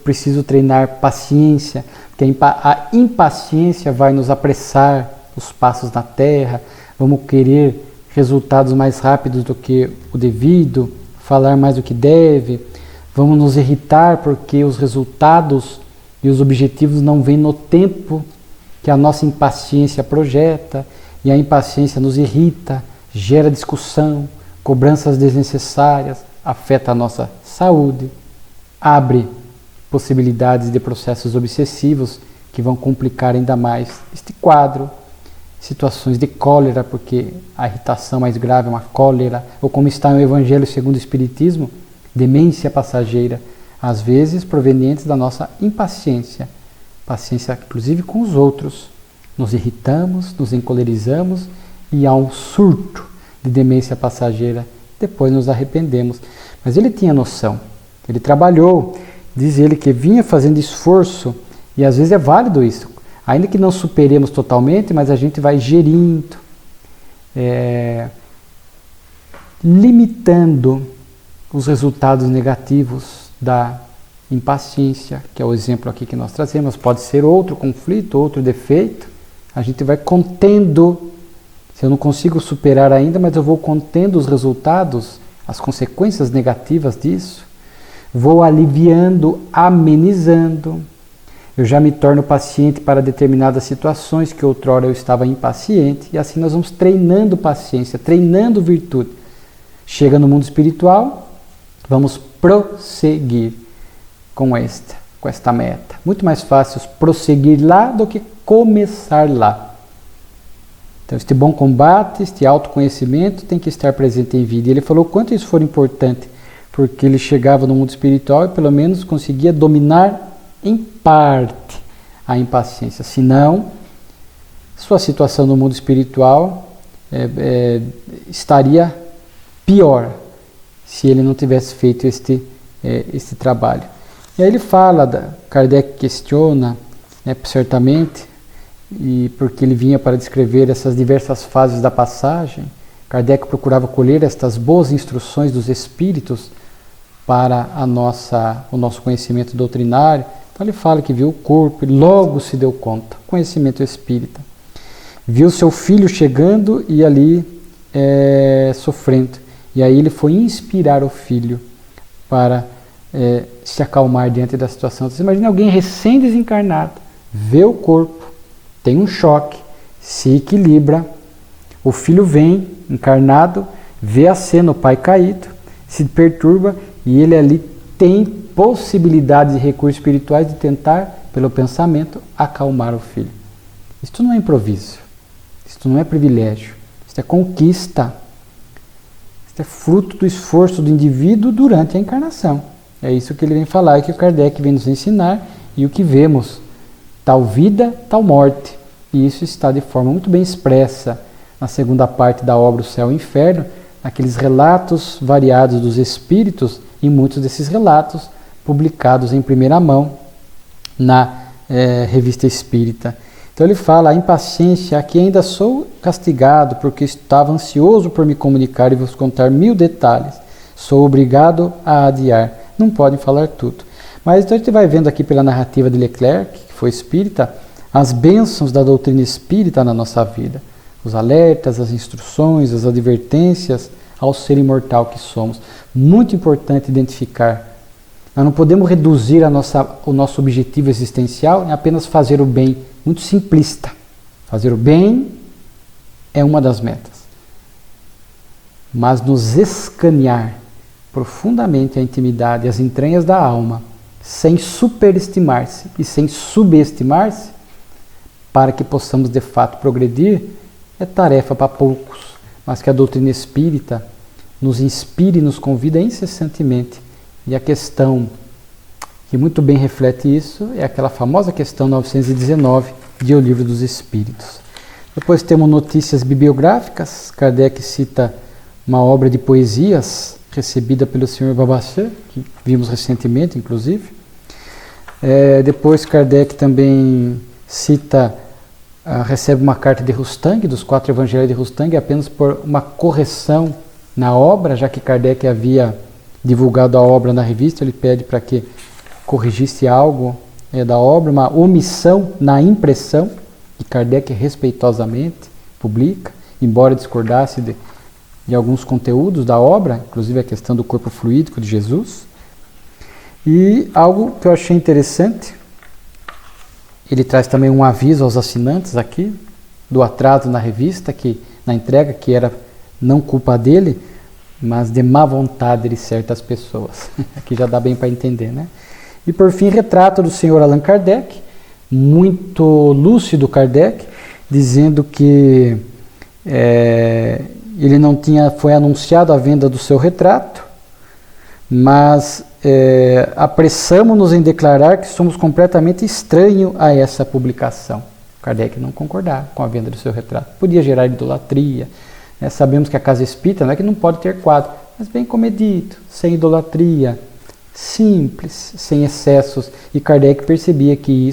Speaker 1: preciso treinar paciência, porque a impaciência vai nos apressar os passos na Terra, vamos querer resultados mais rápidos do que o devido, falar mais do que deve, vamos nos irritar porque os resultados e os objetivos não vêm no tempo que a nossa impaciência projeta, e a impaciência nos irrita, gera discussão, cobranças desnecessárias, afeta a nossa saúde, abre possibilidades de processos obsessivos que vão complicar ainda mais este quadro, situações de cólera, porque a irritação mais grave é uma cólera, ou como está no Evangelho segundo o Espiritismo, demência passageira, às vezes provenientes da nossa impaciência, paciência inclusive com os outros. Nos irritamos, nos encolerizamos e há um surto de demência passageira, depois nos arrependemos. Mas ele tinha noção, ele trabalhou, diz ele que vinha fazendo esforço, e às vezes é válido isso, ainda que não superemos totalmente, mas a gente vai gerindo, limitando os resultados negativos da impaciência, que é o exemplo aqui que nós trazemos. Pode ser outro conflito, outro defeito, a gente vai contendo. Se eu não consigo superar ainda, mas eu vou contendo os resultados as consequências negativas disso, vou aliviando, amenizando. Eu já me torno paciente para determinadas situações que outrora eu estava impaciente, e assim nós vamos treinando paciência, treinando virtude. Chega no mundo espiritual, vamos prosseguir com esta meta. Muito mais fácil prosseguir lá do que começar lá. Então, este bom combate, este autoconhecimento tem que estar presente em vida. E ele falou quanto isso for importante, porque ele chegava no mundo espiritual e pelo menos conseguia dominar em parte a impaciência. Senão, sua situação no mundo espiritual estaria pior se ele não tivesse feito este trabalho. E aí ele fala, Kardec questiona, certamente, e porque ele vinha para descrever essas diversas fases da passagem, Kardec procurava colher estas boas instruções dos espíritos para o nosso conhecimento doutrinário. Então ele fala que viu o corpo e logo se deu conta, conhecimento espírita. Viu seu filho chegando e ali sofrendo. E aí ele foi inspirar o filho para se acalmar diante da situação. Você imagina alguém recém-desencarnado, vê o corpo, tem um choque, se equilibra, o filho vem encarnado, vê a cena, o pai caído, se perturba e ele ali tem possibilidades e recursos espirituais de tentar, pelo pensamento, acalmar o filho. Isto não é improviso, isto não é privilégio, isto é conquista, isto é fruto do esforço do indivíduo durante a encarnação. É isso que ele vem falar e que o Kardec vem nos ensinar, e o que vemos, tal vida, tal morte. E isso está de forma muito bem expressa na segunda parte da obra O Céu e o Inferno, naqueles relatos variados dos espíritos, e muitos desses relatos publicados em primeira mão na Revista Espírita. Então ele fala, a impaciência, aqui ainda sou castigado porque estava ansioso por me comunicar e vos contar 1000 detalhes. Sou obrigado a adiar. Não podem falar tudo. Mas então a gente vai vendo aqui pela narrativa de Leclerc, que foi espírita, as bênçãos da doutrina espírita na nossa vida. Os alertas, as instruções, as advertências ao ser imortal que somos. Muito importante identificar. Nós não podemos reduzir o nosso objetivo existencial em apenas fazer o bem. Muito simplista. Fazer o bem é uma das metas. Mas nos escanear profundamente a intimidade e as entranhas da alma, sem superestimar-se e sem subestimar-se, para que possamos de fato progredir, é tarefa para poucos, mas que a doutrina espírita nos inspire e nos convida incessantemente. E a questão que muito bem reflete isso é aquela famosa questão 919 de O Livro dos Espíritos. Depois temos notícias bibliográficas. Kardec cita uma obra de poesias recebida pelo Sr. Babachan, que vimos recentemente, inclusive. Depois Kardec também recebe uma carta de Rustang, dos 4 evangelhos de Rustang, apenas por uma correção na obra, já que Kardec havia divulgado a obra na revista, ele pede para que corrigisse algo da obra, uma omissão na impressão, que Kardec respeitosamente publica, embora discordasse de alguns conteúdos da obra, inclusive a questão do corpo fluídico de Jesus. E algo que eu achei interessante, ele traz também um aviso aos assinantes aqui, do atraso na revista, na entrega, que era não culpa dele, mas de má vontade de certas pessoas. Aqui já dá bem para entender, né? E por fim, retrato do Sr. Allan Kardec, muito lúcido Kardec, dizendo que ele não foi anunciado a venda do seu retrato, mas apressamo-nos em declarar que somos completamente estranhos a essa publicação. Kardec não concordava com a venda do seu retrato. Podia gerar idolatria. Sabemos que a casa espírita não é que não pode ter quadro, mas bem comedido, sem idolatria, simples, sem excessos. E Kardec percebia que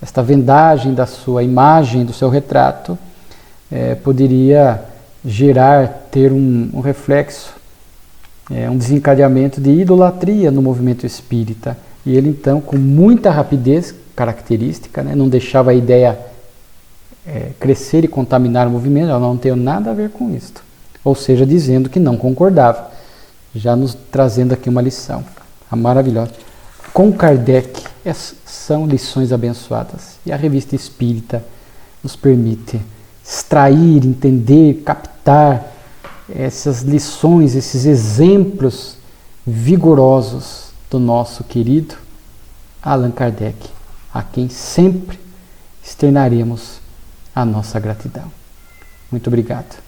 Speaker 1: esta vendagem da sua imagem, do seu retrato, poderia ter um reflexo, um desencadeamento de idolatria no movimento espírita. E ele então, com muita rapidez característica, não deixava a ideia crescer e contaminar o movimento. Eu não tenho nada a ver com isto. Ou seja, dizendo que não concordava. já nos trazendo aqui uma lição maravilhosa. Com Kardec, são lições abençoadas. E a Revista Espírita nos permite extrair, entender, captar essas lições, esses exemplos vigorosos do nosso querido Allan Kardec, a quem sempre externaremos a nossa gratidão. Muito obrigado.